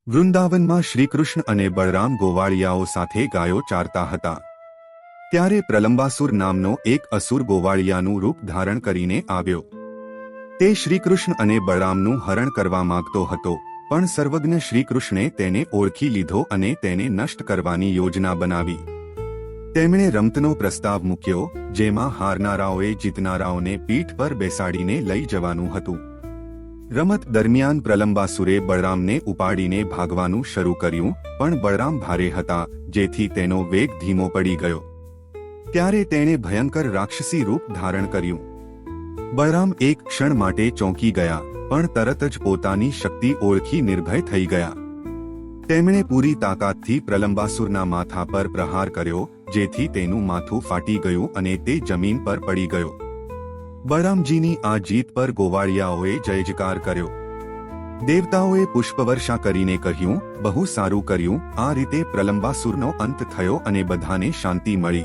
વૃંદાવનમાં શ્રીકૃષ્ણ અને બળરામ ગોવાળિયાઓ સાથે ગાયો ચારતા હતા ત્યારે પ્રલંબાસુર નામનો એક અસુર ગોવાળિયાનું રૂપ ધારણ કરીને આવ્યો। તે શ્રીકૃષ્ણ અને બળરામનું હરણ કરવા માંગતો હતો, પણ સર્વજ્ઞ શ્રીકૃષ્ણે તેને ઓળખી લીધો અને તેને નષ્ટ કરવાની યોજના બનાવી। તેમણે રમતનો પ્રસ્તાવ મૂક્યો, જેમાં હારનારાઓએ જીતનારાઓને પીઠ પર બેસાડીને લઈ જવાનું હતું। રમત દરમિયાન પ્રલંબાસુરે બળરામને ઉપાડીને ભાગવાનું શરૂ કર્યું, પણ બળરામ ભારે હતા, જેથી તેનો વેગ ધીમો પડી ગયો। ત્યારે તેણે ભયંકર રાક્ષસી રૂપ ધારણ કર્યું। બળરામ એક ક્ષણ માટે ચોંકી ગયા, પણ તરત જ પોતાની શક્તિ ઓળખી નિર્ભય થઈ ગયા। તેમણે પૂરી તાકાતથી પ્રલંબાસુરના માથા પર પ્રહાર કર્યો, જેથી તેનું માથું ફાટી ગયું અને તે જમીન પર પડી ગયો। બળરામજીની આ જીત પર ગોવાળિયાઓએ જયજકાર કર્યો। દેવતાઓએ પુષ્પવર્ષા કરીને કહ્યું, બહુ સારું કર્યું। આ રીતે પ્રલંબાસુરનો અંત થયો અને બધાને શાંતિ મળી।